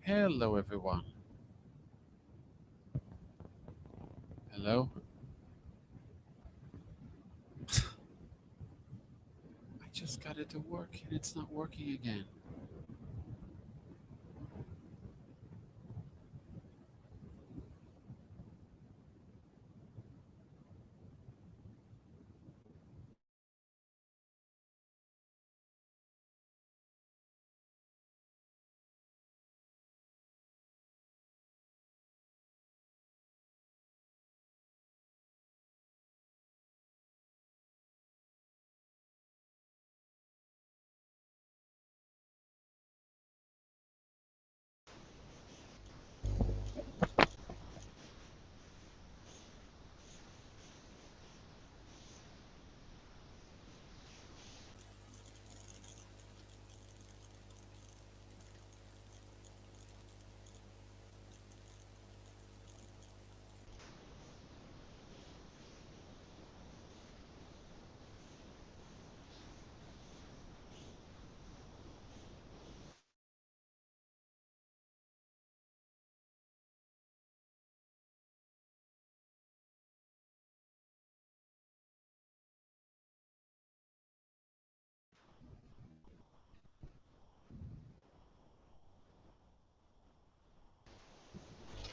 Hello, everyone. Hello. I just got it to work and it's not working again.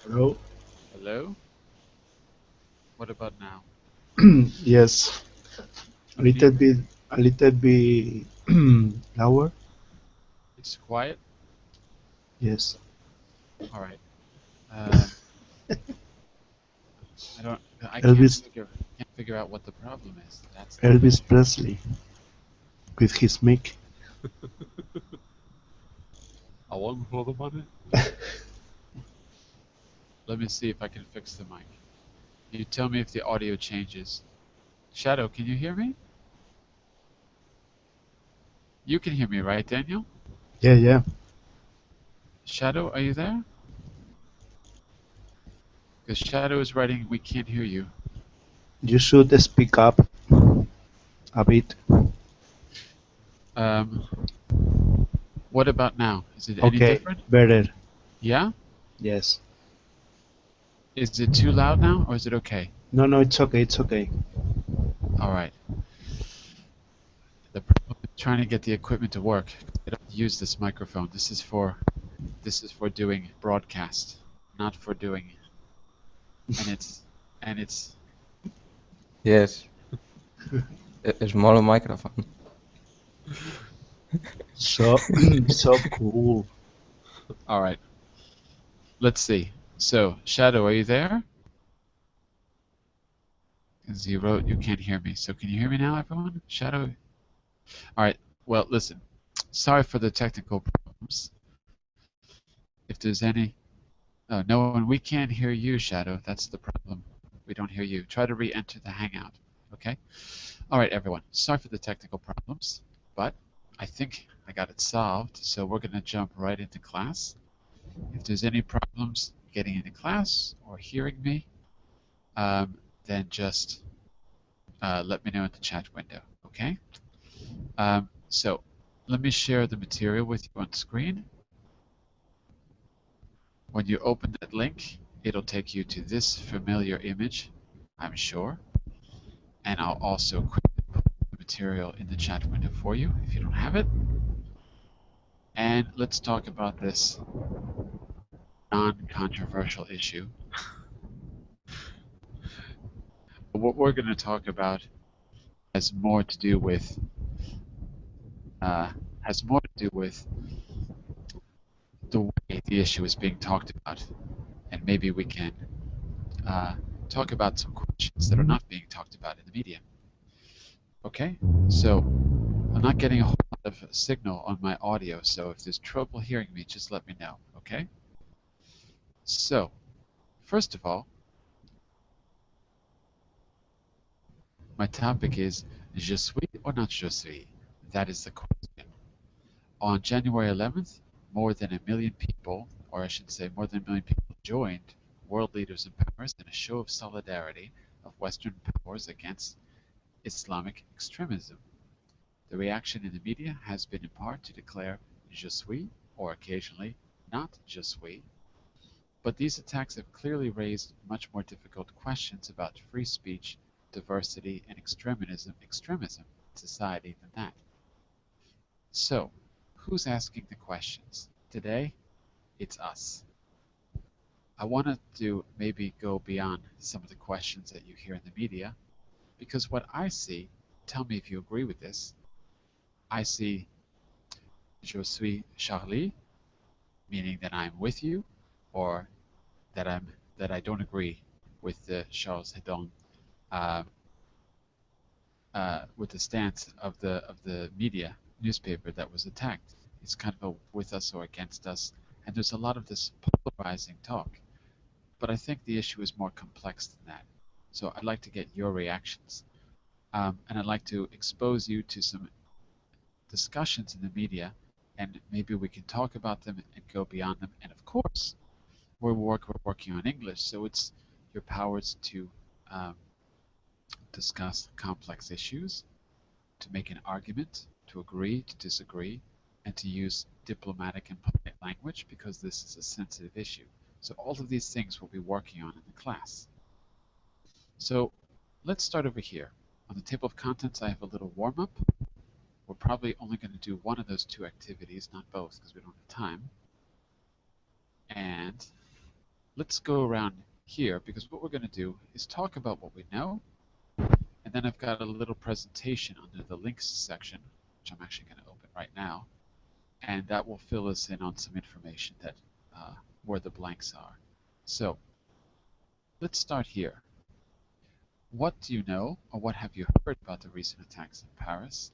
Hello? Hello? What about now? Yes, a Can you little hear me? bit, a little bit louder. It's quiet? Yes, All right. I don't. I Elvis, can't figure out what the problem is. That's the Elvis question. Presley with his mic. I want for the money. Let me see if I can fix the mic. You tell me if the audio changes. Shadow, can you hear me? You can hear me, right, Daniel? Yeah, yeah. Shadow, are you there? Because Shadow is writing, we can't hear you. You should speak up a bit. Um, what about now? Is it any Okay, different? better. Yeah? Yes. Is it too loud now, or is it okay? No, no, it's okay, it's okay. All right. The problem is trying to get the equipment to work. I don't use this microphone. This is for doing broadcast, not for doing. And it's Yes, a smaller microphone. So, so cool. all right. Let's see. So Shadow, are you there? Because you wrote you can't hear me. So can you hear me now, everyone? Shadow. All right. Well, listen. Sorry for the technical problems. If there's any, oh, no one, we can't hear you, Shadow. That's the problem. We don't hear you. Try to re-enter the Hangout. Okay. All right, everyone. Sorry for the technical problems, but I think I got it solved. So we're going to jump right into class. If there's any problems getting into class or hearing me, then just let me know in the chat window. Okay. So let me share the material with you on screen. When you open that link, it'll take you to this familiar image, I'm sure. And I'll also quickly put the material in the chat window for you if you don't have it. And let's talk about this non-controversial issue. What we're going to talk about has more to do with uh, the way the issue is being talked about, and maybe we can uh, talk about some questions that are not being talked about in the media. Okay, so I'm not getting a whole lot of signal on my audio, so if there's trouble hearing me, just let me know. Okay. So first of all, my topic is je suis or not je suis? That is the question. On January 11th, more than a million people, or I should say more than a million people, joined world leaders in Paris in a show of solidarity of Western powers against Islamic extremism. The reaction in the media has been in part to declare je suis, or occasionally not je suis, but these attacks have clearly raised much more difficult questions about free speech, diversity, and extremism in society than that. So, who's asking the questions? Today, it's us. I wanted to maybe go beyond some of the questions that you hear in the media, because what I see, tell me if you agree with this, I see je suis Charlie, meaning that I'm with you, or that I don't agree with the Charles Hedon, with the stance of the media newspaper that was attacked. It's kind of a with us or against us, and there's a lot of this polarizing talk. But I think the issue is more complex than that. So I'd like to get your reactions, and I'd like to expose you to some discussions in the media, and maybe we can talk about them and go beyond them. And of course, we're working on English, so it's your powers to discuss complex issues, to make an argument, to agree, to disagree, and to use diplomatic and polite language, because this is a sensitive issue. So all of these things we'll be working on in the class. So let's start over here. On the table of contents, I have a little warm-up. We're probably only going to do one of those two activities, not both, because we don't have time. And let's go around here, because what we're going to do is talk about what we know, and then I've got a little presentation under the links section, which I'm actually going to open right now, and that will fill us in on some information that where the blanks are. So let's start here. What do you know, or what have you heard about the recent attacks in Paris?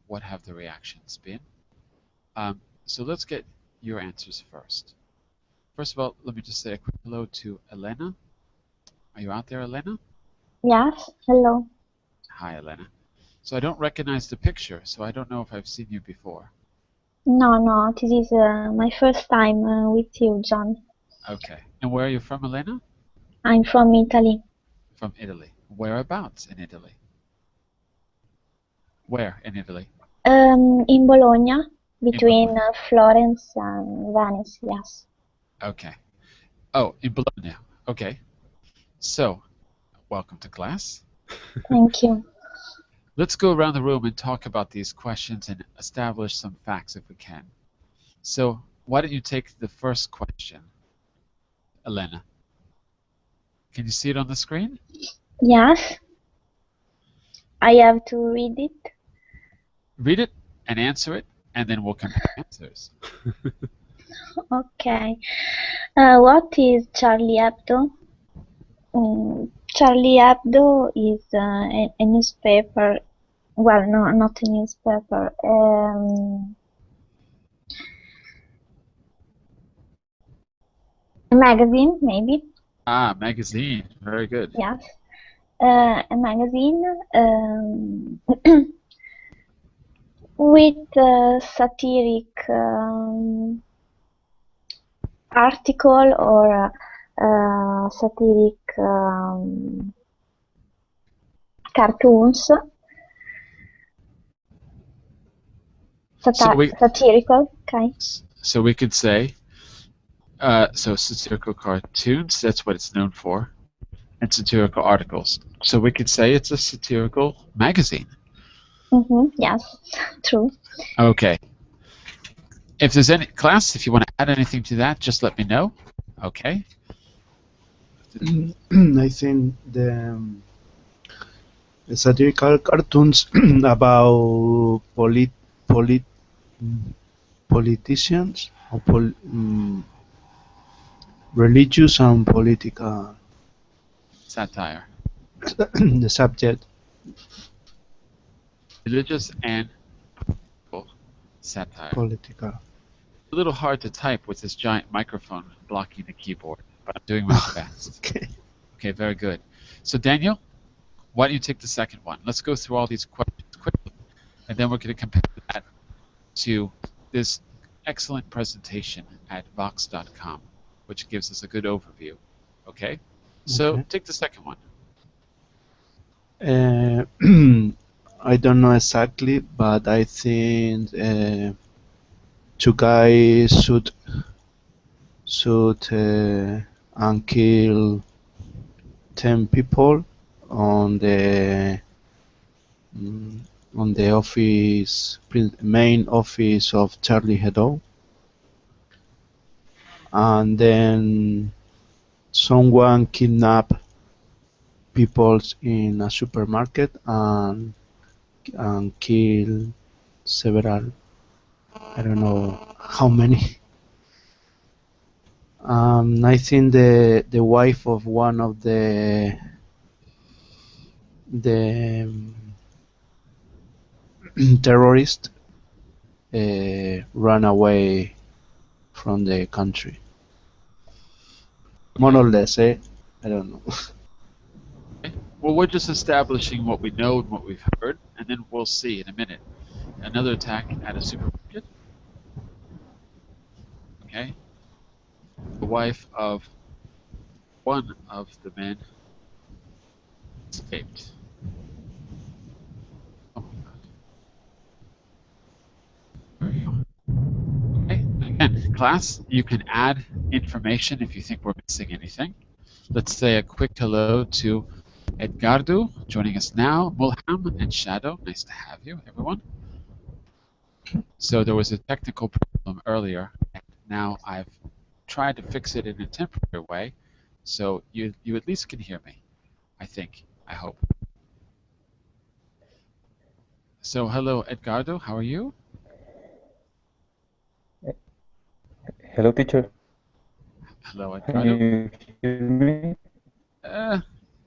What have the reactions been? So let's get your answers first. First of all, let me just say a quick hello to Elena. Are you out there, Elena? Yes, hello. Hi, Elena. So I don't recognize the picture, so I don't know if I've seen you before. No, this is my first time with you, John. Okay. And where are you from, Elena? I'm from Italy. From Italy. Whereabouts in Italy? Where in Italy? In Bologna, between Bologna. Florence and Venice, yes. Okay. Oh, in Bologna. Okay. So, welcome to class. Thank you. Let's go around the room and talk about these questions and establish some facts if we can. So, why don't you take the first question, Elena? Can you see it on the screen? Yes. I have to read it. Read it and answer it, and then we'll compare answers. Okay. What is Charlie Hebdo? Charlie Hebdo is a newspaper. Well, no, not a newspaper. A magazine, maybe. Ah, magazine. Very good. Yes. A magazine with satiric article or satiric cartoons. Satirical, okay. So we could say, so satirical cartoons, that's what it's known for, and satirical articles. So we could say it's a satirical magazine. Yes, true. Okay. If there's any class, if you want to add anything to that, just let me know. Okay. I think the satirical cartoons about politicians or religious and political Satire. the subject. Religious and satire. Political. A little hard to type with this giant microphone blocking the keyboard, but I'm doing my best. Okay. Okay, very good. So Daniel, why don't you take the second one? Let's go through all these questions quickly, and then we're going to compare that to this excellent presentation at vox.com, which gives us a good overview. Okay? So take the second one. I don't know exactly, but I think two guys shoot shoot and kill 10 people on the mm, on the main office of Charlie Hebdo, and then someone kidnapped people in a supermarket and kill several. I don't know how many. I think the wife of one of the terrorists ran away from the country. More or less, eh? I don't know. Okay. Well, we're just establishing what we know and what we've heard, and then we'll see in a minute. Another attack at a supermarket. Okay. The wife of one of the men escaped. Oh my God. Okay. Again, class, you can add information if you think we're missing anything. Let's say a quick hello to Edgardo joining us now, Mulham and Shadow. Nice to have you, everyone. So there was a technical problem earlier, and now I've tried to fix it in a temporary way, so you at least can hear me, I think, I hope. So hello, Edgardo, how are you? Hello, teacher. Hello, Can Edgardo. you hear me?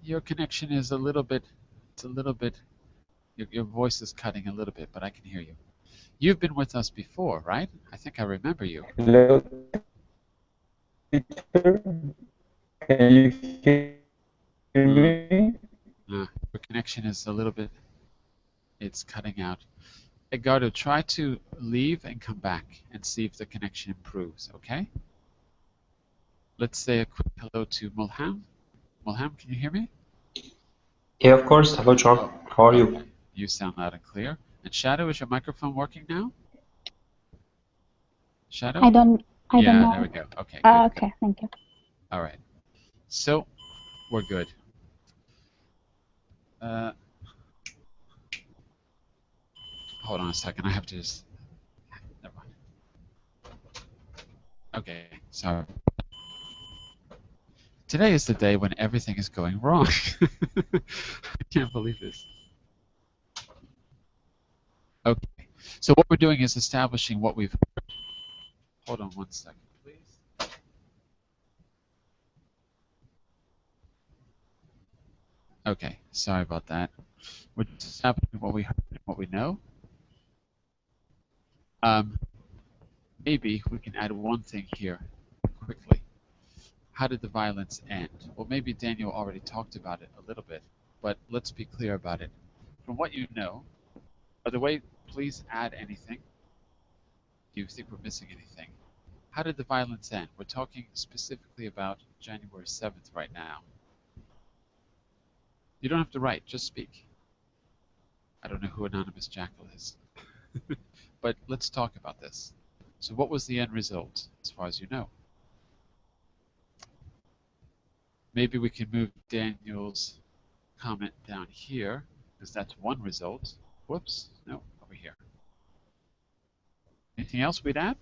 Your connection is a little bit, your voice is cutting a little bit, but I can hear you. You've been with us before, right? I think I remember you. Hello, teacher. Can you hear me? Your connection is a little bit, it's cutting out. Edgardo, try to leave and come back and see if the connection improves, okay? Let's say a quick hello to Mulham. Mulham, can you hear me? Yeah, of course. Hello, John. Oh, How are okay. you? You sound loud and clear. And Shadow, is your microphone working now? Shadow? I don't Yeah, know. there we go. Okay, good. Okay, thank you. All right. So, we're good. Hold on a second. I have to just... Never mind. Okay, sorry. Today is the day when everything is going wrong. I can't believe this. Okay, so what we're doing is establishing what we've heard. Hold on one second, please. Okay, sorry about that. We're just establishing what we heard and what we know. Maybe we can add one thing here quickly. How did the violence end? Well, maybe Daniel already talked about it a little bit, but let's be clear about it. From what you know, by the way, please add anything. Do you think we're missing anything? How did the violence end? We're talking specifically about January 7th right now. You don't have to write, just speak. I don't know who Anonymous Jackal is. But let's talk about this. So what was the end result, as far as you know? Maybe we can move Daniel's comment down here, because that's one result. Whoops, no, over here. Anything else we'd add?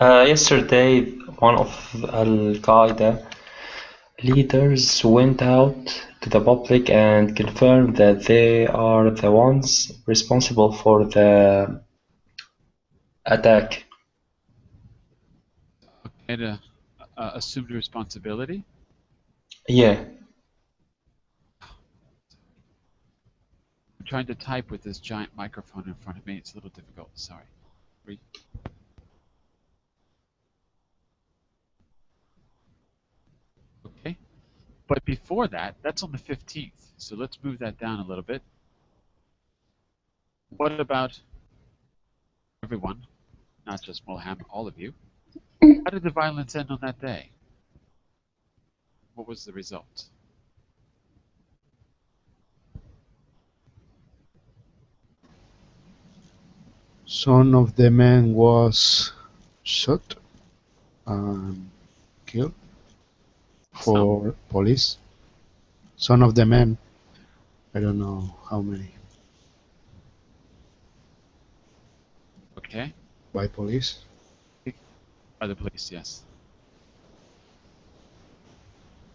Yesterday, one of Al-Qaeda leaders went out to the public and confirmed that they are the ones responsible for the attack. And assumed responsibility. Yeah. I'm trying to type with this giant microphone in front of me. It's a little difficult. Sorry. Okay. But before that, that's on the 15th. So let's move that down a little bit. What about everyone, not just Mulham, all of you? How did the violence end on that day? What was the result? Some of the men was shot and killed for police. Some of the men, I don't know how many, Okay. by police. By the police, yes.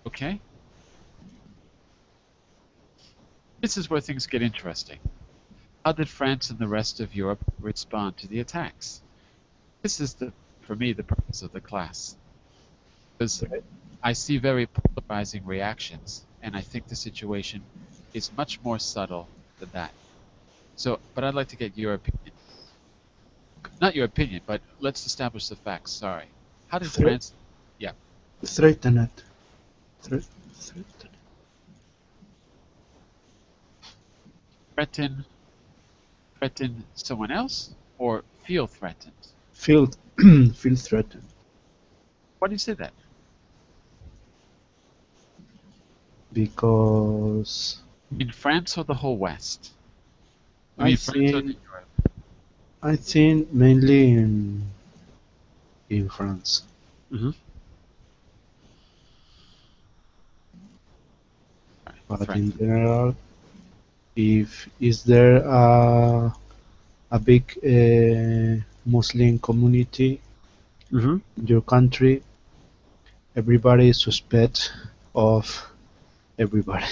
Okay. This is where things get interesting. How did France and the rest of Europe respond to the attacks? This is, for me, the purpose of the class. Because I see very polarizing reactions, and I think the situation is much more subtle than that. So, but I'd like to get your opinion. Not your opinion, but let's establish the facts. Sorry. How did France... Yeah. Threatened. Threaten someone else, or feel threatened? Feel feel threatened Why do you say that? because In France or the whole West? I I mean, France or think Europe? I think mainly in France. Mm-hmm. But France. in general, if is there a big Muslim community Mm-hmm. in your country, everybody is suspect of everybody.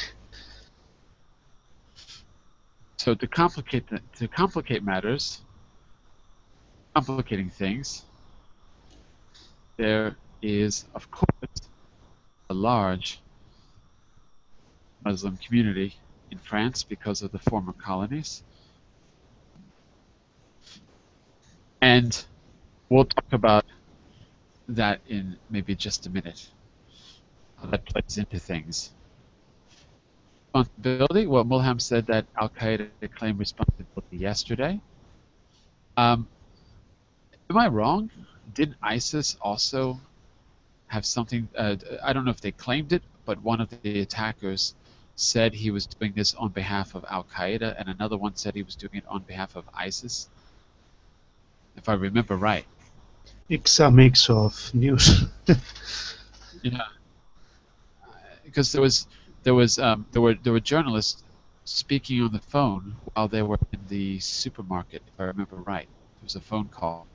So to complicate matters, complicating things, there is, of course, a large Muslim community in France because of the former colonies. And we'll talk about that in maybe just a minute, how that plays into things. Responsibility, well, Mulham said that Al-Qaeda claimed responsibility yesterday. Am I wrong? Didn't ISIS also have something, I don't know if they claimed it, but one of the attackers said he was doing this on behalf of Al-Qaeda, and another one said he was doing it on behalf of ISIS, if I remember right. It's a mix of news. Yeah, because there were journalists speaking on the phone while they were in the supermarket, if I remember right. There was a phone call,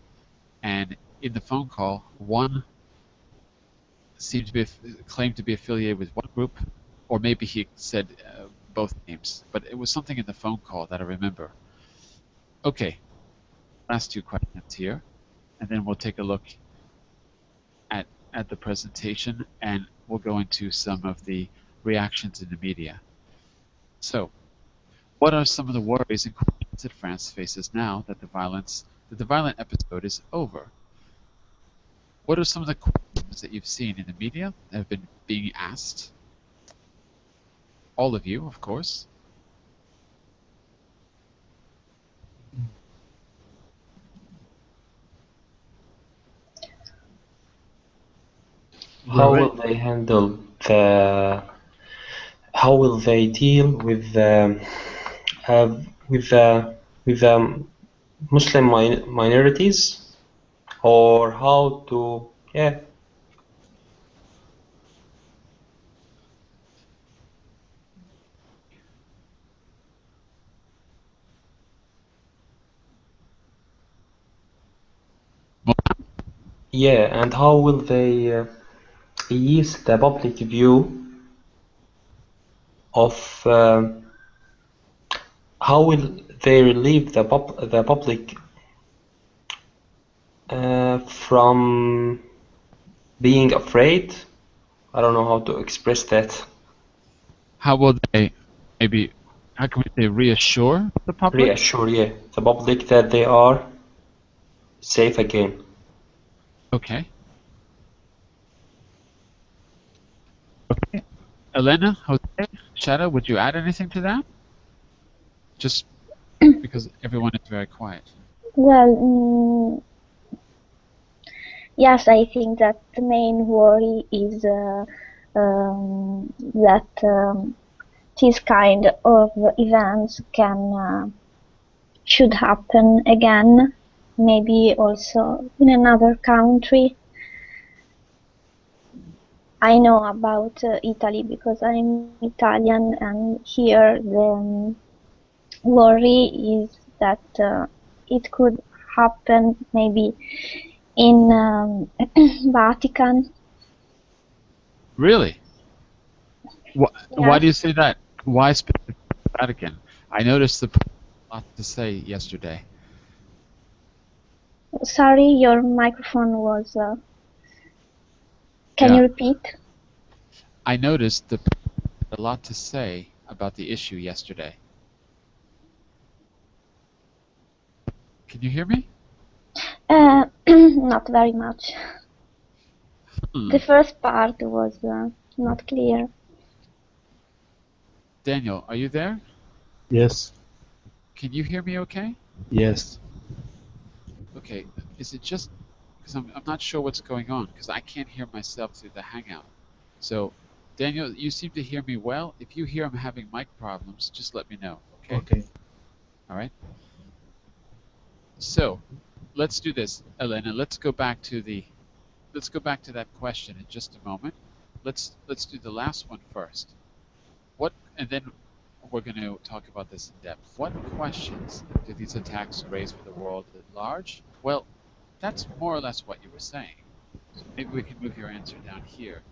and in the phone call, one seemed to be claimed to be affiliated with one group, or maybe he said both names, but it was something in the phone call that I remember. Okay, last two questions here, and then we'll take a look at the presentation, and we'll go into some of the reactions in the media. So, what are some of the worries and questions that France faces now that the violent episode is over? What are some of the questions that you've seen in the media that have been being asked? All of you, of course. How will they handle the? How will they deal with uh, with the Muslim minorities, or how to and how will they ease the public view of how will they relieve the public from being afraid? I don't know how to express that. How will they maybe, how can we say, reassure the public? Reassure, the public that they are safe again. Okay. Okay. Elena, Jose, Shadow, would you add anything to that? Just because everyone is very quiet. Well, yes, I think that the main worry is that this kind of events can should happen again, maybe also in another country. I know about Italy because I'm Italian, and here the worry is that it could happen maybe in Vatican. Really? Why Yes. do you say that? Why specifically Vatican? I noticed the Pope had a lot to say yesterday. Sorry, your microphone was. Can Yeah. you repeat? I noticed the Pope had a lot to say about the issue yesterday. Can you hear me? Not very much. Hmm. The first part was not clear. Daniel, are you there? Yes. Can you hear me okay? Yes. Okay. Is it just because I'm not sure what's going on because I can't hear myself through the Hangout. So, Daniel, you seem to hear me well. If you hear I'm having mic problems, just let me know. Okay. Okay. All right. So, let's do this, Elena. Let's go back to that question in just a moment. Let's do the last one first. And then we're going to talk about this in depth. What questions do these attacks raise for the world at large? Well, that's more or less what you were saying. So maybe we can move your answer down here.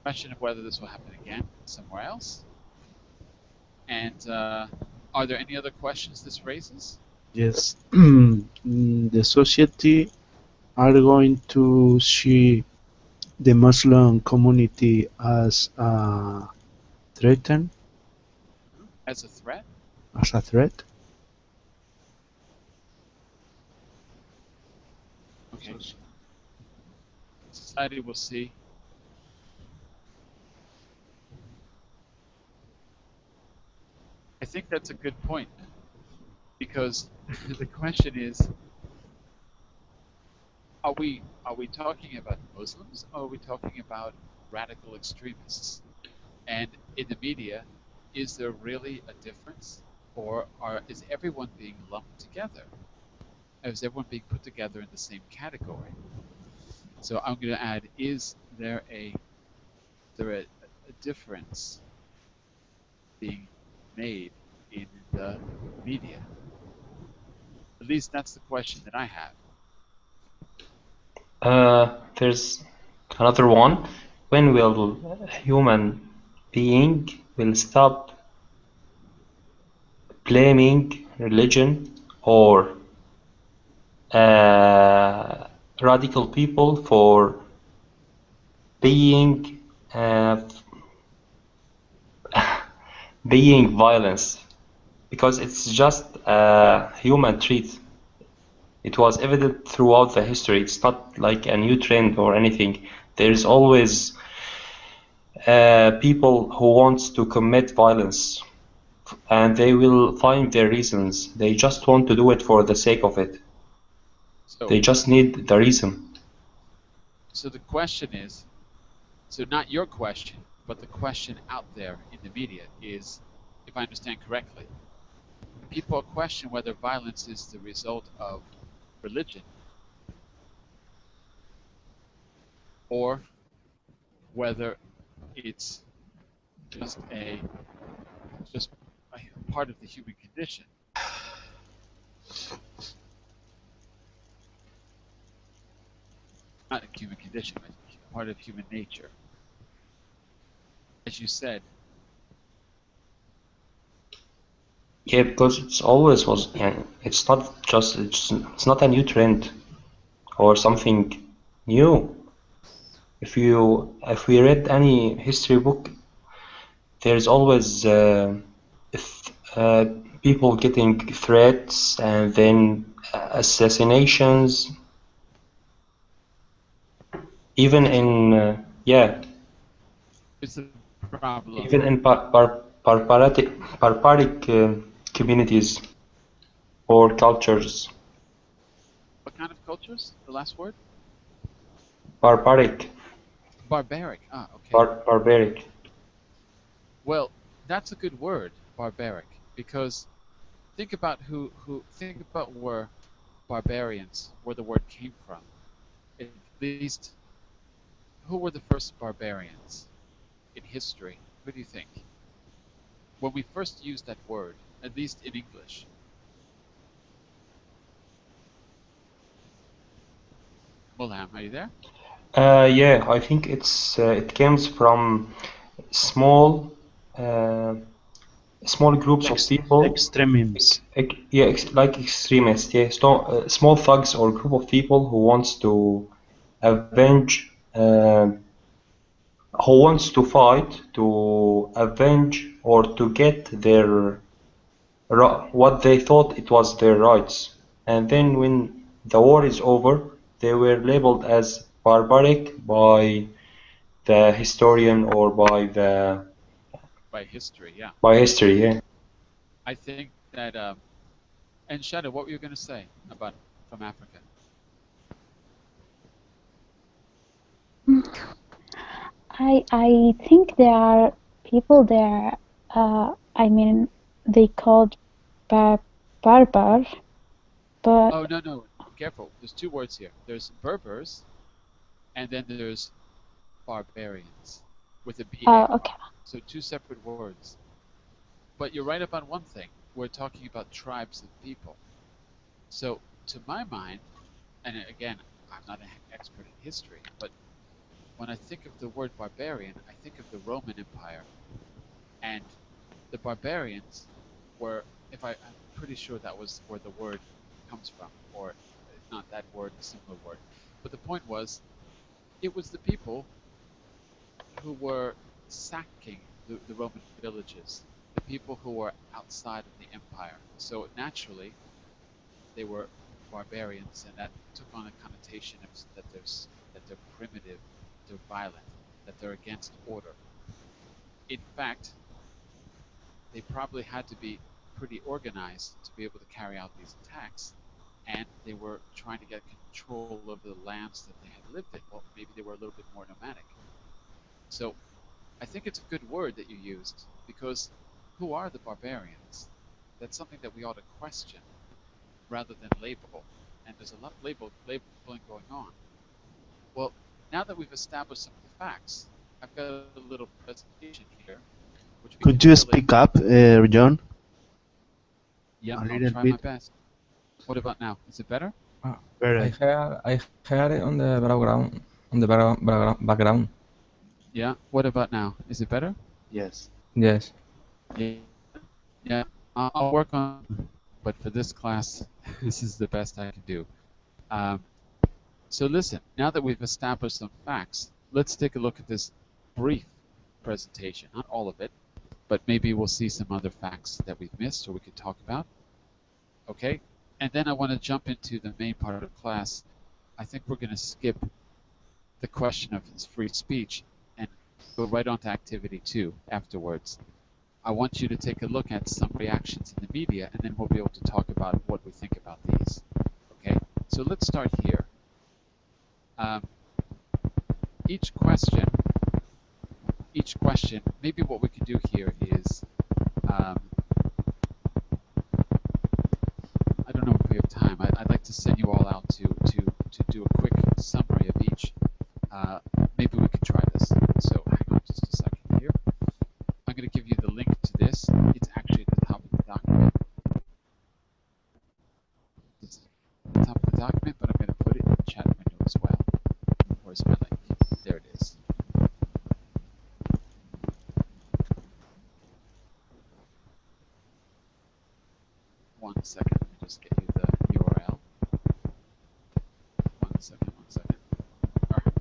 Question of whether this will happen again somewhere else. And are there any other questions this raises? Yes. The society are going to see the Muslim community as a threat, As a threat? as a threat. Okay. Society will see. I think that's a good point because the question is, are we talking about Muslims or are we talking about radical extremists? And in the media, is there really a difference, or is everyone being lumped together? Is everyone being put together in the same category? So I'm going to add: is there a difference being made in the media? At least that's the question that I have. There's another one. When will a human being will stop blaming religion or radical people for being being violence? Because it's just a human trait. It was evident throughout the history. It's not like a new trend or anything. There's always people who want to commit violence, and they will find their reasons. They just want to do it for the sake of it. So, They just need the reason. so the question is, so not your question, but the question out there in the media is, if I understand correctly, people question whether violence is the result of religion or whether it's just a part of the human condition. Not a human condition, but part of human nature. As you said, Yeah, because it's always was. Yeah, it's not just. It's not a new trend or something new. If we read any history book, there's always if, people getting threats and then assassinations. Even in it's a problem. even in barbaric communities or cultures. What kind of cultures? The last word? Barbaric, Barbaric. Ah, okay. barbaric. Well, that's a good word, barbaric, because think about think about where barbarians, where the word came from. At least, who were the first barbarians in history? Who do you think? When we first used that word, at least in English. Mulham, are you there? Yeah, I think it comes from small uh, small groups of people. Extremisms. Yeah, like extremists. Yeah, small thugs or group of people who wants to avenge, who wants to fight to avenge or to get their what they thought it was their rights. And then when the war is over, they were labeled as barbaric by the historian or By history, yeah. by history. Yeah. I think that. And Shadow, what were you going to say about from Africa? I think there are people there. I mean, they called barbar, but Oh, no, no. Careful. There's two words here. There's Berbers, and then there's barbarians with a B-A-R. okay. So two separate words. But you're right about one thing. We're talking about tribes of people. So, to my mind, and again, I'm not an expert in history, but when I think of the word barbarian, I think of the Roman Empire. And the barbarians were, I'm pretty sure that was where the word comes from, or if not that word, a similar word. But the point was, it was the people who were sacking the Roman villages, the people who were outside of the empire. So naturally, they were barbarians, and that took on a connotation of that they're primitive, they're violent, that they're against order. In fact, they probably had to be pretty organized to be able to carry out these attacks, and they were trying to get control over the lands that they had lived in. Well, maybe they were a little bit more nomadic. So I think it's a good word that you used, because who are the barbarians? That's something that we ought to question rather than label. And there's a lot of labeling going on. Well, now that we've established some of the facts, I've got a little presentation here, which we can Could you fill in. speak up, John? Yep, A I'll little try bit. my best. What about now? Is it better? Better. I heard it on the background. Yeah. What about now? Is it better? Yes. Yes. Yeah. Yeah. I'll work on, but for this class, this is the best I can do. So listen, now that we've established some facts, let's take a look at this brief presentation. Not all of it, but maybe we'll see some other facts that we've missed or we could talk about. Okay? And then I want to jump into the main part of the class. I think we're going to skip the question of free speech and go right on to activity 2 afterwards. I want you to take a look at some reactions in the media, and then we'll be able to talk about what we think about these. Okay? So let's start here. Each question, maybe what we can do here is, I don't know if we have time. I'd like to send you all out to do a quick summary of each. Maybe we could try this. So hang on just a second here. I'm going to give you the link to this. It's actually at the top of the document. It's at the top of the document, but I'm going to put it in the chat window as well. Where's my link? There it is. One second, let me just get you the URL. One second. All right.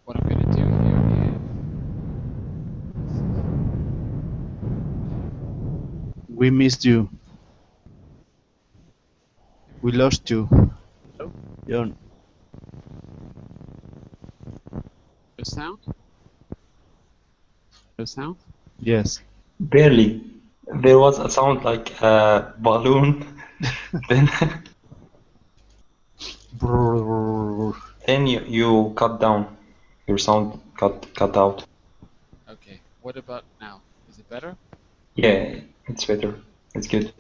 What I'm going to do here is... We missed you. We lost you. Hello? John. No sound? No sound? Yes. Barely. There was a sound like a balloon. Then then you cut down. Your sound cut out. Okay. What about now? Is it better? Yeah, it's better. It's good.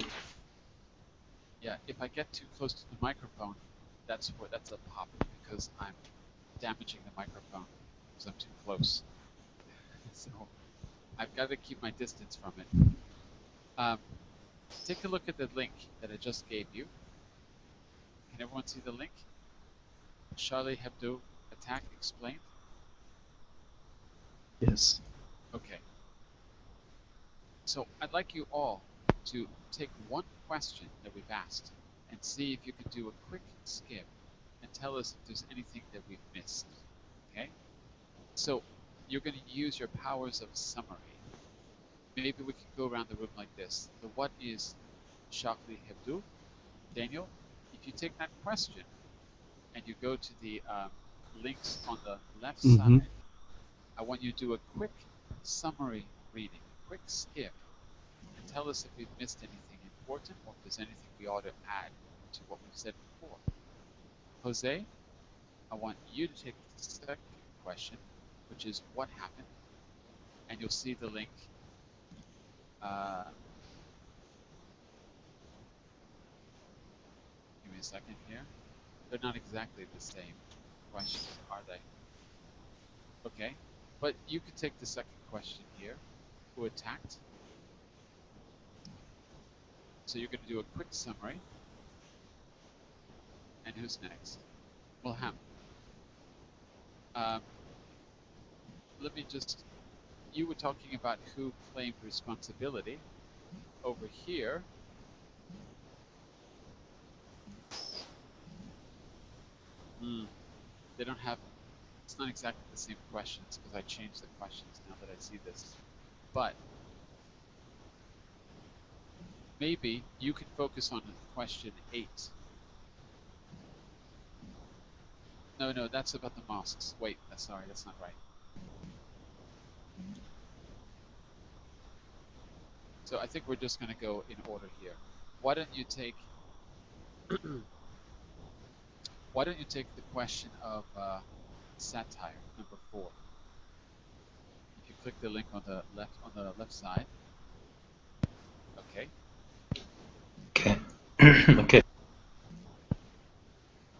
Yeah, if I get too close to the microphone, that's a pop because I'm damaging the microphone because I'm too close. So I've got to keep my distance from it. Take a look at the link that I just gave you. Can everyone see the link? Charlie Hebdo attack explained? Yes. Okay. So I'd like you all to take one question that we've asked and see if you can do a quick skip and tell us if there's anything that we've missed. Okay? So you're going to use your powers of summary. Maybe we can go around the room like this. The what is Charlie Hebdo? Daniel, if you take that question and you go to the links on the left Mm-hmm. side, I want you to do a quick summary reading, a quick skip, and tell us if we've missed anything important or if there's anything we ought to add to what we've said before. Jose, I want you to take the second question, which is what happened, and you'll see the link. Give me a second here. They're not exactly the same questions, are they? Okay, but you could take the second question here. Who attacked? So you're going to do a quick summary. And who's next? Wilham. Let me just, you were talking about who claimed responsibility. Over here, they don't have, it's not exactly the same questions because I changed the questions now that I see this. But maybe you can focus on question 8. No, that's about the mosques. Wait, sorry, that's not right. So I think we're just going to go in order here. Why don't you take the question of satire, number 4? If you click the link on the left side. Okay. Okay. Okay.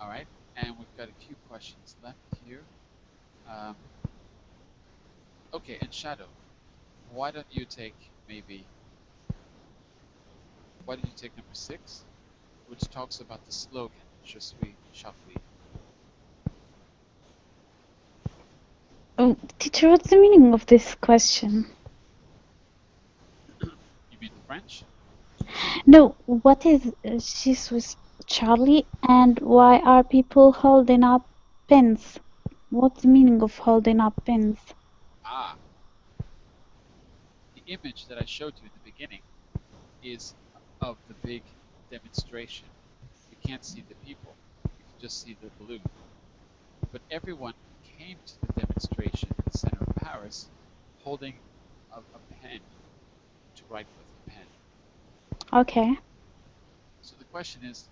All right. And we've got a few questions left here. Okay, and Shadow, why don't you take number 6, which talks about the slogan, Je suis Charlie. Oh, teacher, what's the meaning of this question? You mean the French? No, what is she's with Charlie and why are people holding up pens? What's the meaning of holding up pens? Ah, the image that I showed you in the beginning is of the big demonstration. You can't see the people, you can just see the balloon. But everyone came to the demonstration in the center of Paris holding a pen to write with a pen. Okay. So the question is,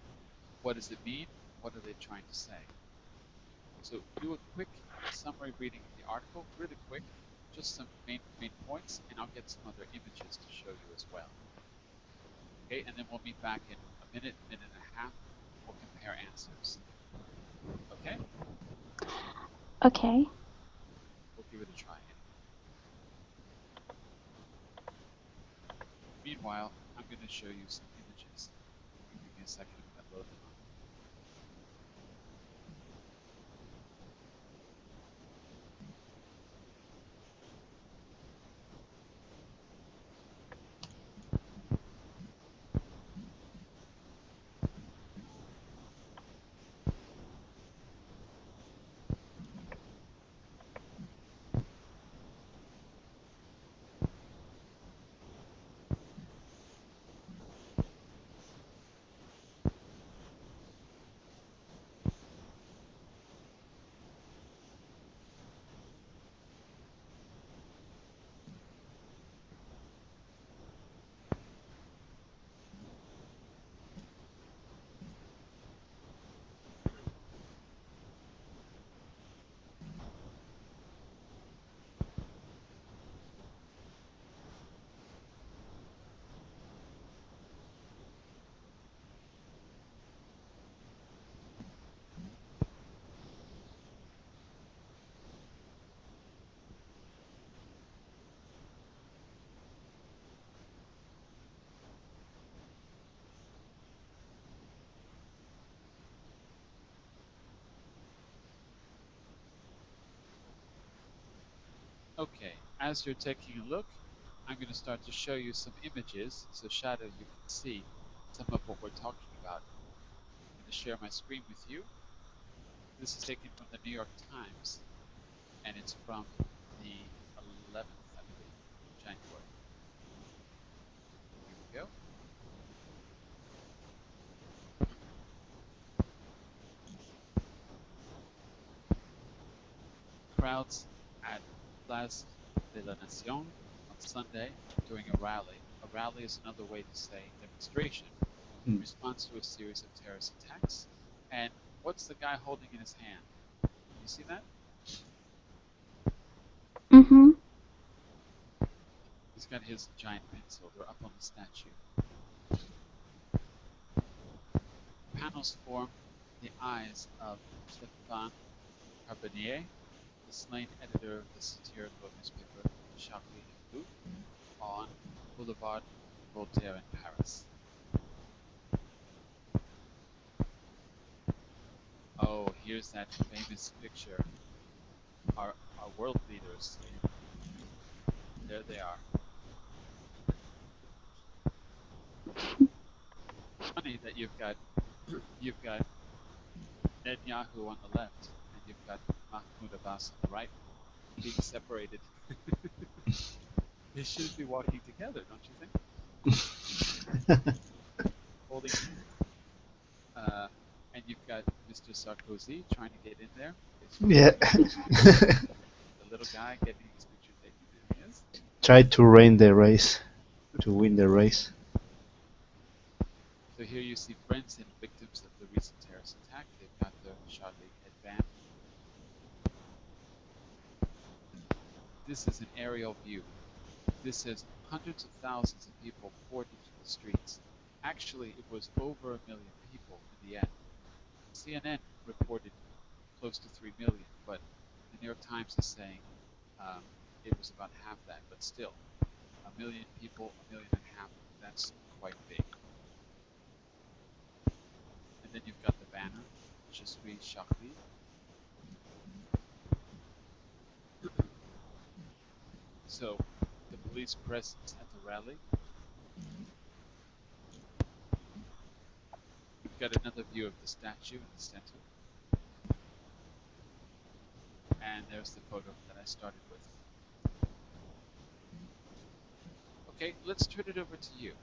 what does it mean? What are they trying to say? So do a quick summary reading of the article, really quick, just some main points, and I'll get some other images to show you as well. Okay, and then we'll meet back in a minute and a half. We'll compare answers. Okay? Okay. We'll give it a try. Meanwhile, I'm going to show you some images. Give me a second to load them up. Okay, as you're taking a look, I'm going to start to show you some images, so Shadow, you can see some of what we're talking about. I'm going to share my screen with you. This is taken from the New York Times, and it's from the 11th, I believe, of January. Here we go. Crowds at Place de la Nation on Sunday during a rally. A rally is another way to say demonstration in response to a series of terrorist attacks. And what's the guy holding in his hand? You see that? Mm-hmm. He's got his giant pencil. They're up on the statue. Panels form the eyes of Stéphane Charbonnier, the slain editor of the satirical newspaper Charlie Hebdo, on Boulevard Voltaire in Paris. Oh, here's that famous picture. Our world leaders. There they are. Funny that you've got Netanyahu on the left and you've got Mahmoud Abbas on the right, being separated. They should be walking together, don't you think? Holding hands. And you've got Mr. Sarkozy trying to get in there. Yeah. The little guy getting his picture taken. There he is. Try to win the race. To win the race. So here you see friends and victims of the recent terrorist attack. They've got their Charlie headband. This is an aerial view. This says hundreds of thousands of people poured into the streets. Actually, it was over 1 million people in the end. CNN reported close to 3 million, but the New York Times is saying it was about half that, but still, 1 million people, 1.5 million, that's quite big. And then you've got the banner, Je suis Charlie. So, the police presence at the rally. We've got another view of the statue in the center. And there's the photo that I started with. Okay, let's turn it over to you.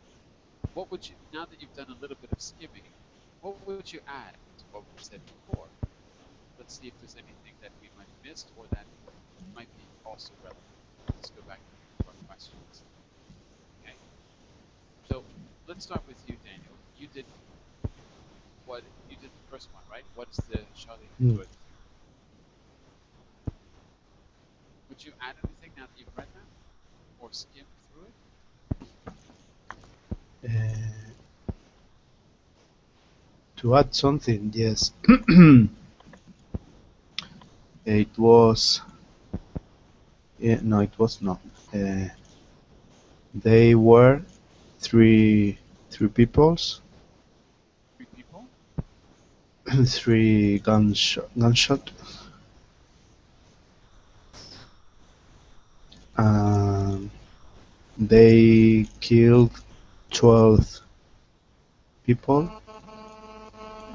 What would you, now that you've done a little bit of skimming, what would you add to what we said before? Let's see if there's anything that we might have missed or that might be also relevant. Let's go back to our questions. Okay. So let's start with you, Daniel. You did the first one, right? What is the Charlie Hebdo? Would you add anything now that you've read that? Or skimmed through it? To add something, yes. It was. No, it was not. They were three peoples. 3 people? 3 gunshot. They killed 12 people,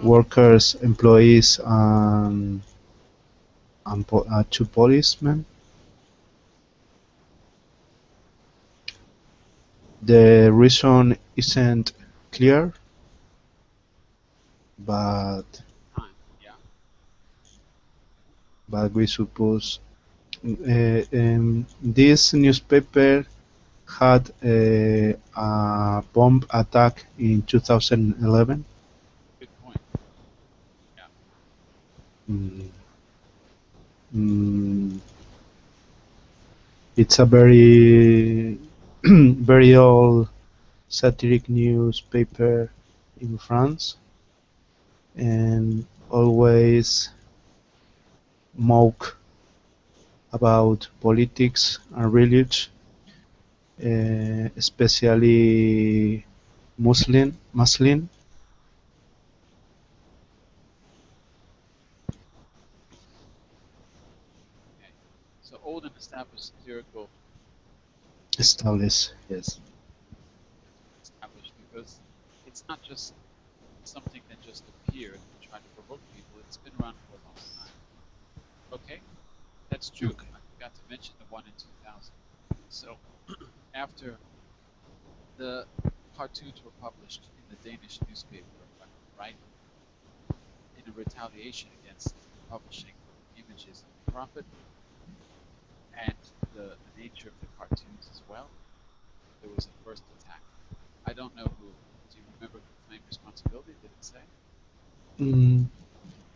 workers, employees, and 2 policemen. The reason isn't clear, but Yeah. we suppose this newspaper had a bomb attack in 2011. Good point. Yeah. It's a very very old satiric newspaper in France, and always mock about politics and religion, especially Muslim. Okay. So old in the established satirical Established, yes. established because it's not just something that just appeared to try to provoke people. It's been around for a long time. Okay, that's true. Okay. I forgot to mention the one in 2000. So after the cartoons were published in the Danish newspaper, right, in a retaliation against publishing images of the prophet and the nature of the cartoons as well, there was a first attack. I don't know who. Do you remember who claimed responsibility? Did it say? Mm,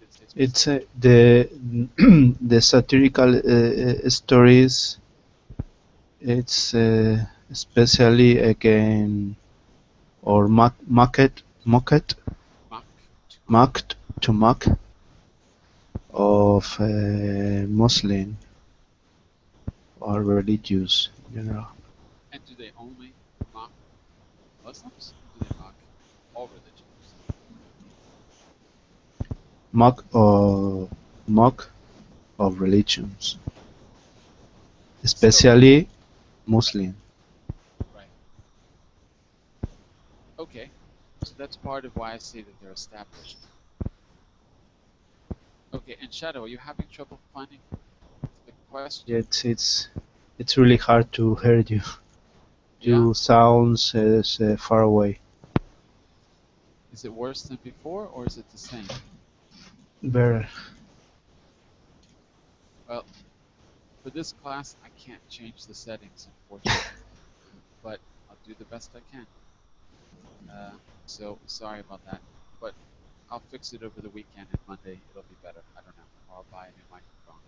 Did it say it's specifically? the satirical stories. It's especially again or mocked Mock to mock. mocked to mock of Muslim or religious, you know, And do they only mock Muslims? Or do they mock all religions? mock of religions, So, especially Muslim. right. Okay. So that's part of why I say that they're established. Okay, and Shadow, are you having trouble finding the question? It's really hard to hear you. Yeah? You sounds far away. Is it worse than before or is it the same? Better. Well, for this class, I can't change the settings, unfortunately, but I'll do the best I can. So sorry about that, but I'll fix it over the weekend and Monday it'll be better. I don't know, or I'll buy a new microphone.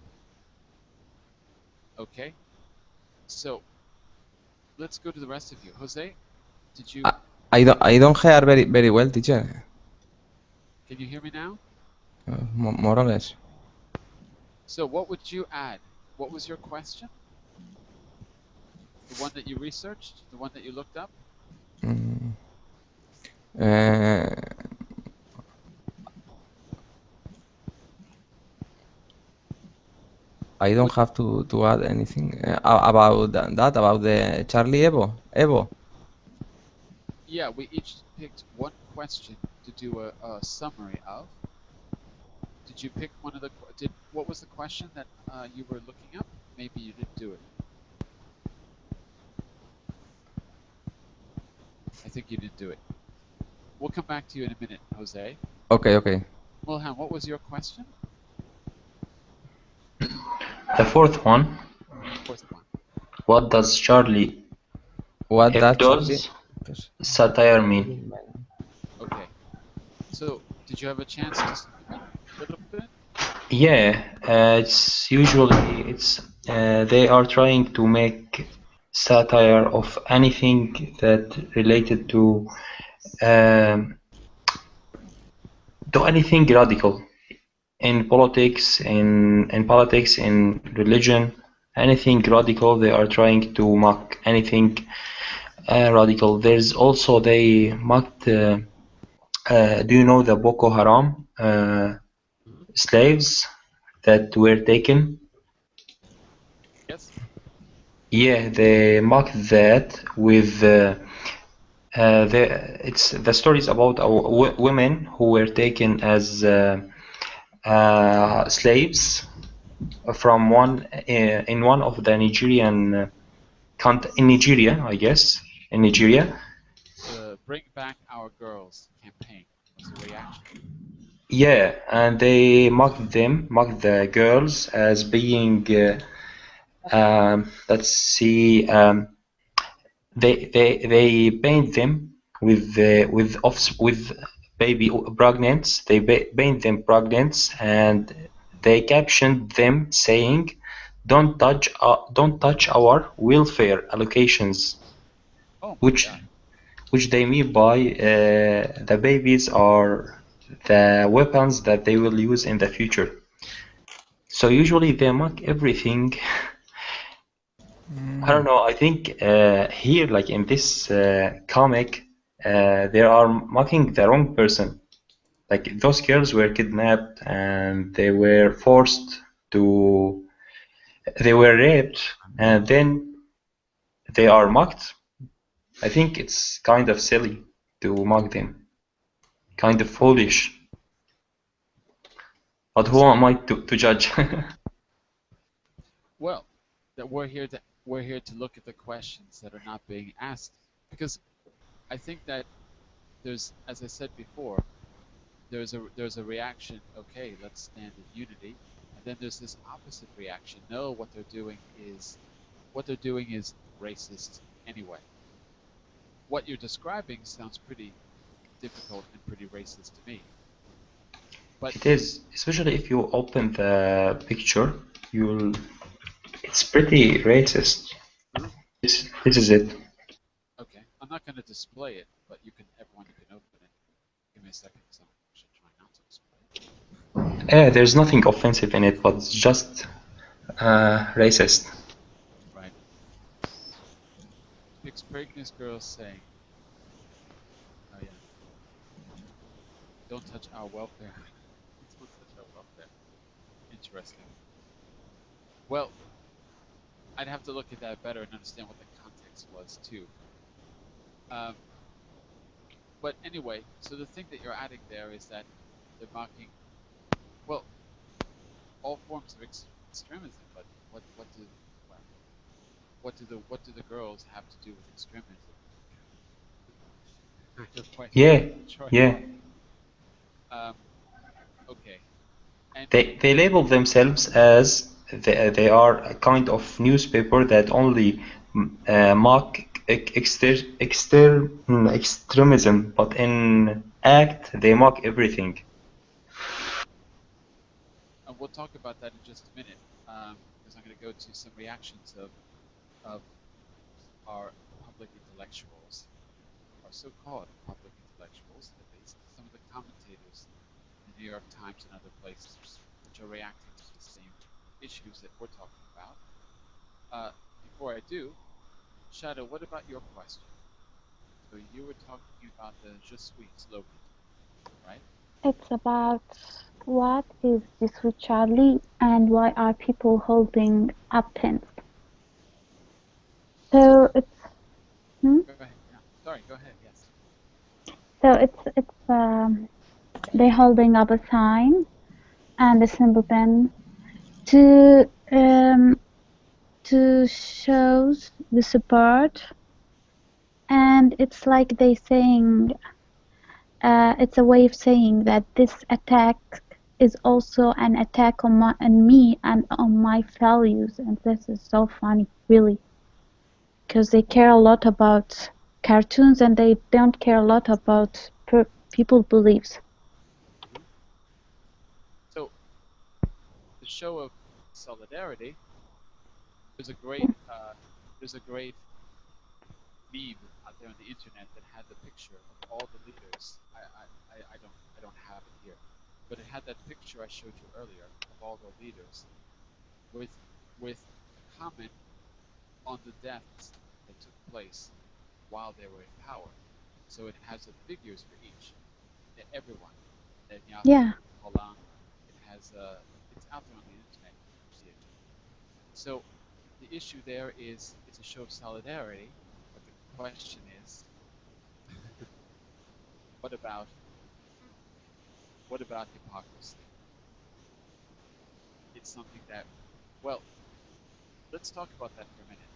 Okay, so let's go to the rest of you. Jose, did you? I don't hear very well, teacher. Can you hear me now? More or less. So what would you add? What was your question? The one that you researched? The one that you looked up? Mm. Uh, I don't have to add anything about that about the Charlie Evo. Yeah, we each picked one question to do a summary of. Did you pick one of the? What was the question that you were looking up? Maybe you didn't do it. I think you didn't do it. We'll come back to you in a minute, Jose. Okay. Wilhelm, what was your question? The fourth one. Fourth one. What does Charlie What that Hebdo's satire mean? Okay. So, did you have a chance to study it a little bit? Yeah, it's usually they are trying to make satire of anything that related to anything radical in politics, in religion, anything radical. They are trying to mock anything radical. There's also they mocked. Do you know the Boko Haram slaves that were taken? Yes. Yeah, they mocked that with the stories about women who were taken as slaves from in one of the Nigerian in Nigeria, I guess, in Nigeria. The Bring Back Our Girls campaign was a reaction. Yeah, and they mocked the girls as being let's see, they paint them with baby pregnants. They paint them pregnants, and they captioned them saying, don't touch our welfare allocations," Oh my which God. they mean by the babies are the weapons that they will use in the future. So usually they mock everything. I don't know. I think here, like in this comic, they are mocking the wrong person. Like those girls were kidnapped and they were forced to They were raped and then they are mocked. I think it's kind of silly to mock them, kind of foolish. But who am I to judge? Well, that we're here to look at the questions that are not being asked, because I think that there's, as I said before, there's a reaction. Okay, let's stand in unity, and then there's this opposite reaction. No, what they're doing is racist anyway. What you're describing sounds pretty difficult and pretty racist to me. But It is, especially if you open the picture, it's pretty racist. This is it. okay, I'm not going to display it, but everyone can open it. Give me a second, because I should try not to display it. There's nothing offensive in it, but it's just racist. Right. Pregnant girls saying, "Oh yeah, don't touch our welfare." Don't touch our welfare. Interesting. Well, I'd have to look at that better and understand what the context was too. But anyway, so the thing that you're adding there is that they're mocking, well, all forms of extremism. But what do the girls have to do with extremism? Yeah, Sure. yeah. Okay. And They label themselves as they are a kind of newspaper that only mock extremism, but in act they mock everything. we'll talk about that in just a minute, because I'm going to go to some reactions of our public intellectuals, our so-called public intellectuals, at least some of the commentators in the New York Times and other places, which are reacting to the same issues that we're talking about. Before I do, Shadow, what about your question? So you were talking about the Je suis slogan, right? It's about what is this with Charlie and why are people holding up pins? So it's Go ahead. Yeah. Sorry. Go ahead. Yes. so they're holding up a sign and a symbol pin to show the support, and it's like they saying it's a way of saying that this attack is also an attack on me and on my values, and this is so funny, really, because they care a lot about cartoons and they don't care a lot about people's beliefs. So the show of solidarity. There's a great meme out there on the internet that had the picture of all the leaders. I don't have it here, but it had that picture I showed you earlier of all the leaders with a comment on the deaths that took place while they were in power. So it has the figures for each, everyone. Netanyahu, Yeah. Hollande. It has it's out there on the internet. You can see it. So the issue there is it's a show of solidarity, but the question is, what about hypocrisy? It's something that, well, let's talk about that for a minute.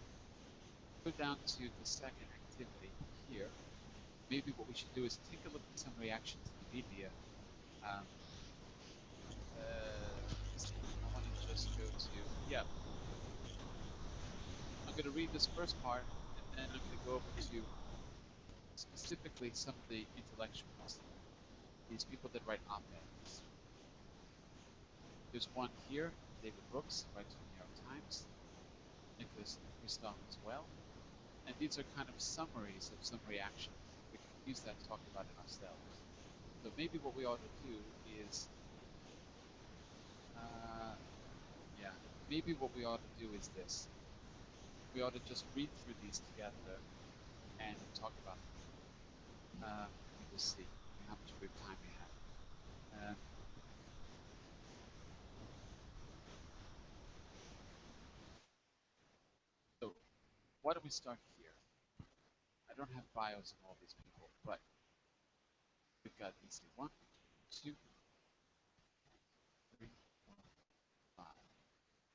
Go down to the second activity here. Maybe what we should do is take a look at some reactions in the media. Let's see. I want to just go to, yeah. I'm going to read this first part, and then I'm going to go over to specifically some of the intellectuals, these people that write op-eds. There's one here, David Brooks, writes for the New York Times, Nicholas Kristof as well, and these are kind of summaries of some reactions. We can use that to talk about it ourselves. So maybe what we ought to do is, maybe what we ought to do is this. We ought to just read through these together and talk about them. Let me just see how much free time we have. why don't we start here? I don't have bios of all these people, but we've got, let's see, 1, 2, 3, 4, 5.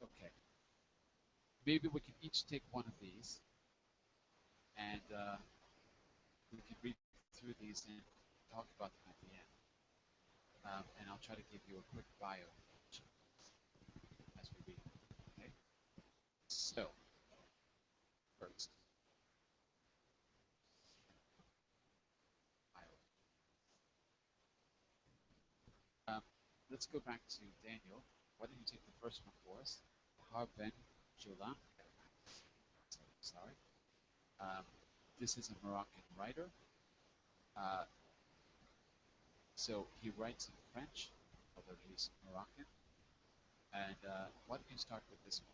Okay. Maybe we can each take one of these, and we can read through these and talk about them at the end. And I'll try to give you a quick bio as we read. Okay. So, first, bio. Let's go back to Daniel. Why don't you take the first one for us? Tahar Ben Joula. Sorry. This is a Moroccan writer. So he writes in French, although he's Moroccan. And why don't you start with this one,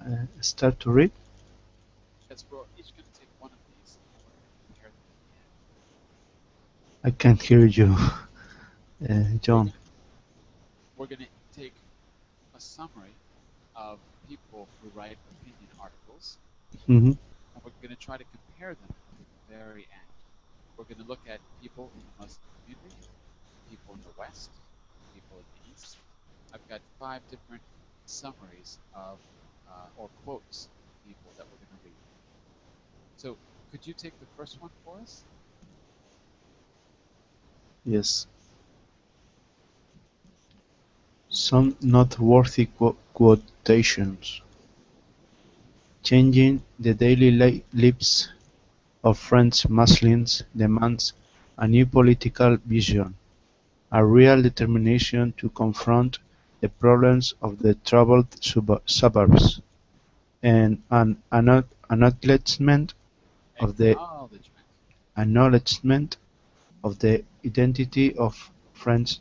Daniel? Start to read. Yes, we're each going to take one of these, and we're going to compare them at the end. I can't hear you, John. We're going to take a summary of people who write opinion articles, Mm-hmm. and we're going to try to compare them at the very end. We're going to look at people in the Muslim community, people in the West, people in the East. I've got 5 different summaries of or quotes of people that we're going to read. So, could you take the first one for us? Yes. Some noteworthy quotations. Changing the daily lives of French Muslims demands a new political vision, a real determination to confront the problems of the troubled suburbs, and an acknowledgement of the acknowledgement of the identity of French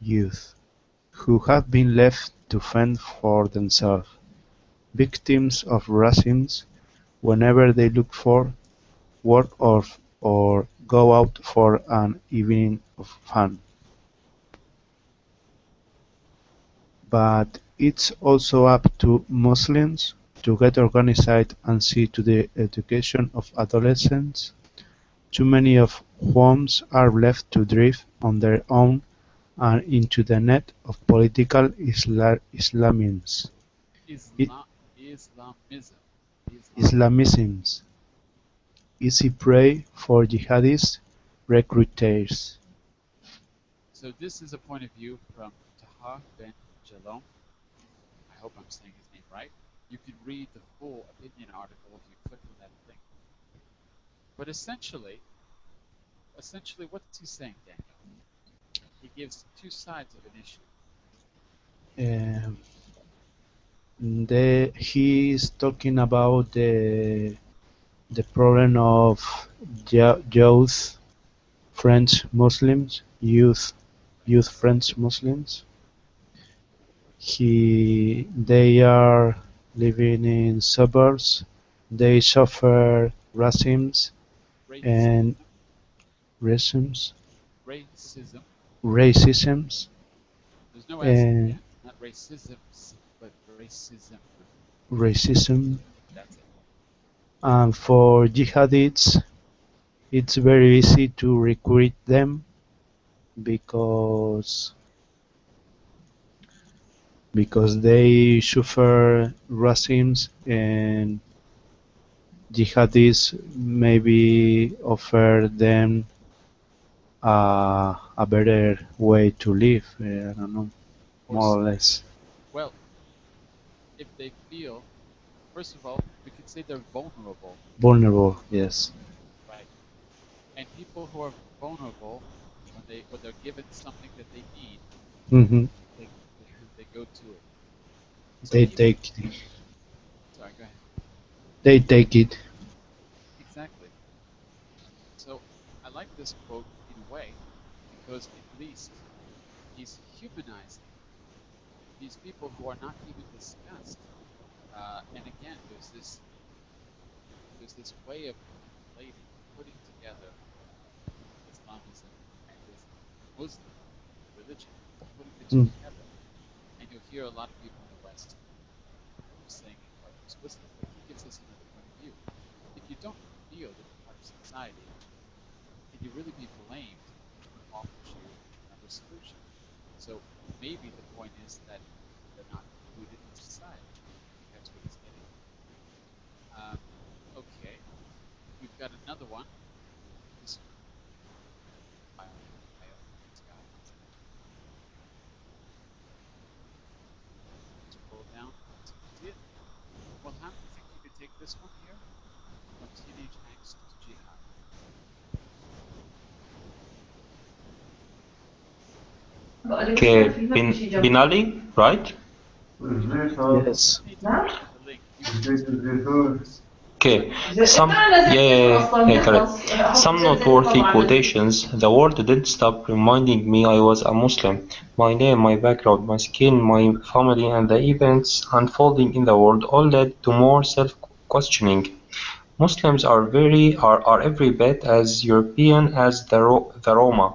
youth, who have been left to fend for themselves, victims of racism whenever they look for work or go out for an evening of fun. But it's also up to Muslims to get organized and see to the education of adolescents, too many of whom are left to drift on their own and into the net of political Islamisms, easy prey for jihadist recruiters. So this is a point of view from Tahar Ben Jalom. I hope I'm saying his name right. You can read the full opinion article if you click on that link. But essentially, what's he saying, Daniel? He gives 2 sides of an issue. He is talking about the problem of youth French Muslims, youth French Muslims. They are living in suburbs. They suffer and racisms. There's no S at the end. Not racisms, but racism. Racism. That's it. And for jihadists, it's very easy to recruit them because they suffer racism, and jihadists maybe offer them a better way to live. I don't know, more or less. Well, if they feel, first of all, we could say they're vulnerable. Vulnerable, yes. Right. And people who are vulnerable, when they're given something that they need, they go to it. So they take it. Sorry, go ahead. They take it. Exactly. So I like this quote in a way because at least he's humanizing these people who are not even discussed. And again, there's this way of conflating, putting together Islamism and this Muslim religion, putting the two together. And you hear a lot of people in the West saying it quite explicitly, but he gives us another point of view. If you don't feel that you're part of society, can you really be blamed when he offers you another solution? So maybe the point is that they're not included in society. I think that's what he's getting. Okay, we've got another one. This guy. Scroll down to see it. Well, how do you think you could take this one here? From teenage angst to jihad. Okay, Bin Ali, right? Yes. The link. Okay, correct. Some noteworthy quotations. The world didn't stop reminding me I was a Muslim. My name, my background, my skin, my family, and the events unfolding in the world all led to more self-questioning. Muslims are every bit as European as the Roma,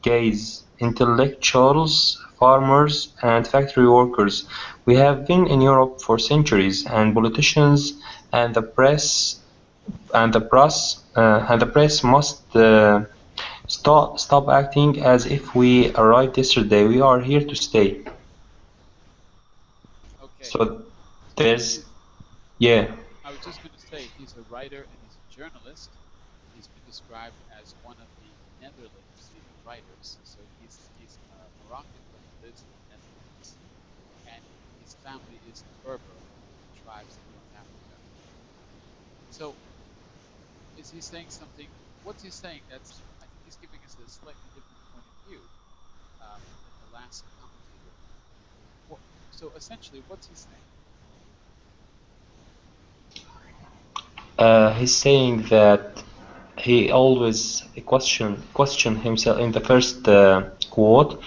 gays, intellectuals, farmers, and factory workers. We have been in Europe for centuries, and politicians and the press must stop acting as if we arrived yesterday. We are here to stay. Okay. So there's, yeah. I was just going to say he's a writer and he's a journalist. He's been described as one of the Netherlands writers. So he's Moroccan, but he lives in the Netherlands, and his family is Berber, the tribes in North Africa. So is he saying something? What's he saying? I think he's giving us a slightly different point of view than the last commentator. So essentially, what's he saying? He's saying that he always question himself in the first quote.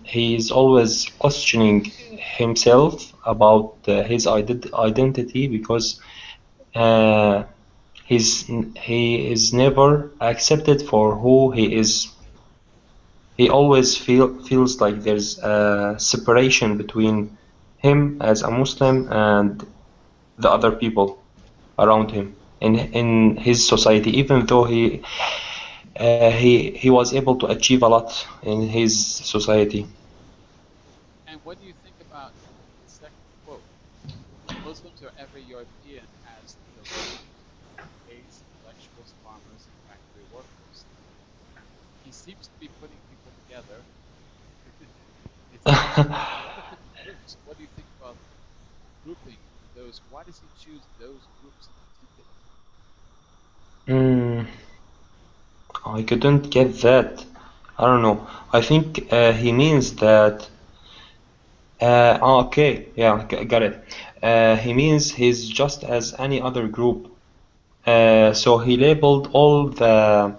He is always questioning himself about his identity because he is never accepted for who he is. He always feels like there's a separation between him as a Muslim and the other people around him in his society, even though he was able to achieve a lot in his society. And what do you think about the second quote? Muslims are every European as the Romans, gays, intellectuals, farmers, and factory workers. He seems to be putting people together. It's a lot of different groups. What do you think about grouping those? Why does he choose those groups in particular? I couldn't get that. I don't know. I think he means that. Okay, yeah, got it. He means he's just as any other group. So he labeled all the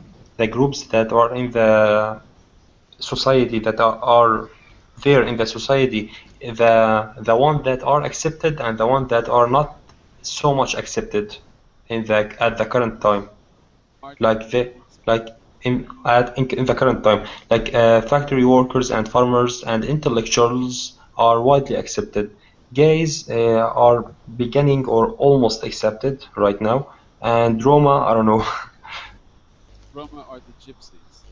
groups that are in the society that are there in the society, the one that are accepted and the one that are not so much accepted at the current time. Like in the current time, like factory workers and farmers and intellectuals are widely accepted. Gays are beginning or almost accepted right now, and Roma, I don't know. Roma are the gypsies.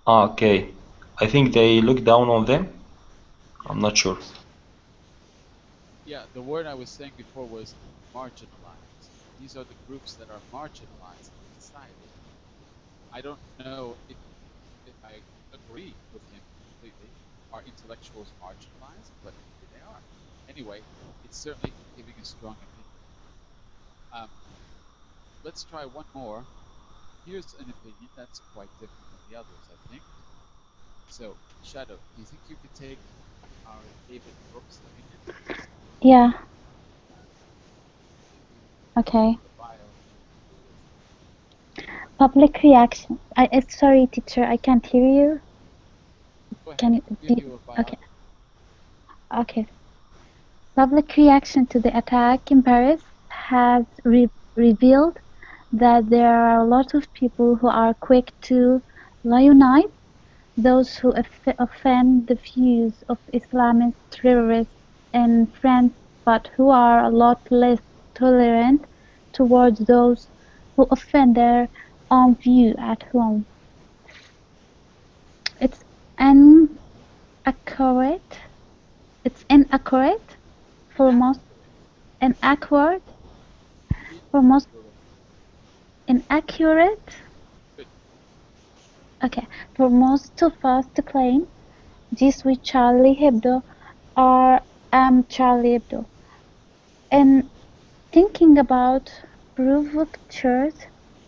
Okay, I think they look down on them. I'm not sure. Yeah, the word I was saying before was marginalized. These are the groups that are marginalized in society. I don't know if I agree with him completely. Are intellectuals marginalized? But maybe they are. Anyway, it's certainly giving a strong opinion. Let's try one more. Here's an opinion that's quite different from the others, I think. So, Shadow, do you think you could take our David Brooks opinion? Yeah. Okay. Public reaction. Sorry, teacher, I can't hear you. Go ahead. Can you? Give you a bio. Okay. Okay. Public reaction to the attack in Paris has revealed that there are a lot of people who are quick to lionize those who offend the views of Islamist terrorists in France, but who are a lot less tolerant towards those who offend their own view at home. It's inaccurate. It's inaccurate for most inaccurate for most inaccurate. Good. Okay, for most of us to claim this with Charlie Hebdo or Charlie Hebdo. And thinking about provocateurs,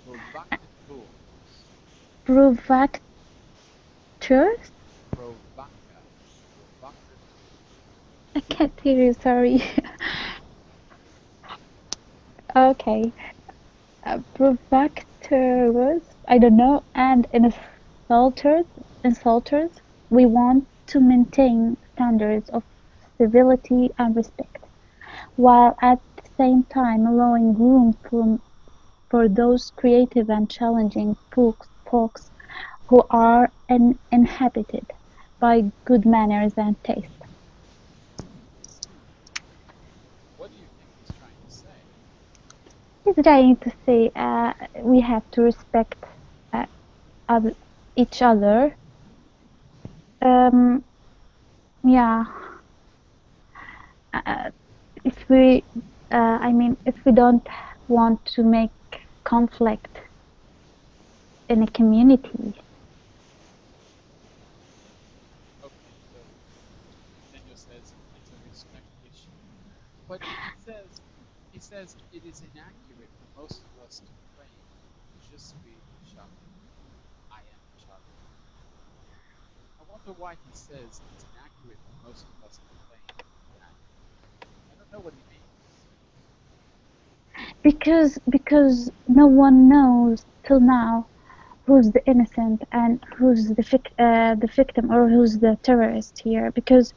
Provocateurs. provocateurs, Provocateurs. I can't hear you, sorry. Okay, provocateurs, I don't know, and insulters, we want to maintain standards of civility and respect, while at the same time allowing room for those creative and challenging folks who are inhabited by good manners and taste. What do you think he's trying to say? He's trying to say we have to respect uh, each other. Um, yeah, if we, if we don't want to make conflict in a community, Okay, so Daniel says it's a respect issue. But he says it is inaccurate for most of us to claim je suis Charlie. I am Charlie. I wonder why he says it's inaccurate for most of us to claim that. I don't know what he means. because no one knows till now who's the innocent and who's the victim or who's the terrorist here. Because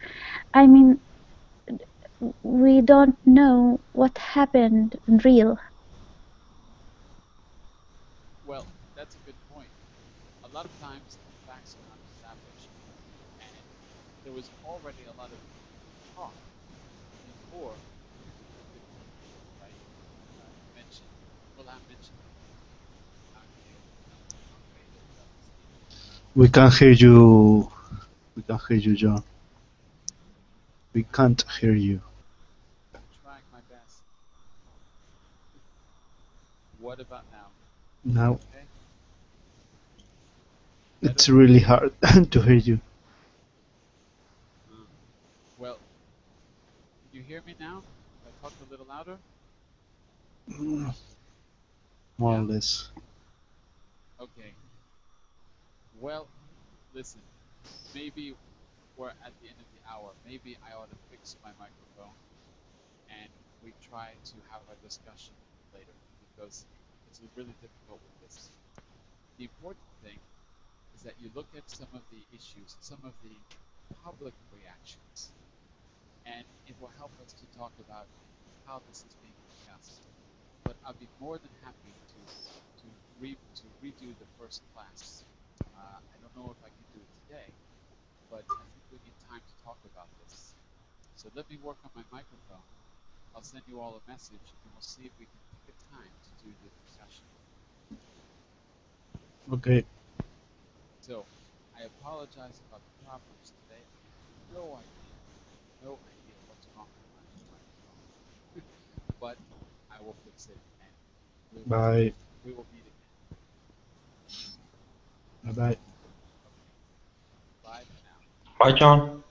I mean, we don't know what happened in real. Well, that's a good point. A lot of times the facts are not established, and there was already a lot of talk before the 15th, right? You mentioned, Mulham mentioned We can't hear you. We can't hear you, John. We can't hear you. I'm trying my best. What about now? Now Okay? it's Better? really hard to hear you. Well, can you hear me now? If I talk a little louder? More Yeah? or less. Okay. Well, listen. Maybe we're at the end of the hour. Maybe I ought to fix my microphone and we try to have a discussion later because it's really difficult with this. The important thing is that you look at some of the issues, some of the public reactions, and it will help us to talk about how this is being discussed. But I'll be more than happy to redo the first class. I don't know if I can do it today, but I think we need time to talk about this. So let me work on my microphone. I'll send you all a message, and we'll see if we can pick a time to do the discussion. Okay. So I apologize about the problems today. I have no idea what's wrong with my microphone. But I will fix it, and Bye. we will meet again. Bye bye. Okay. Bye for now. Bye, John.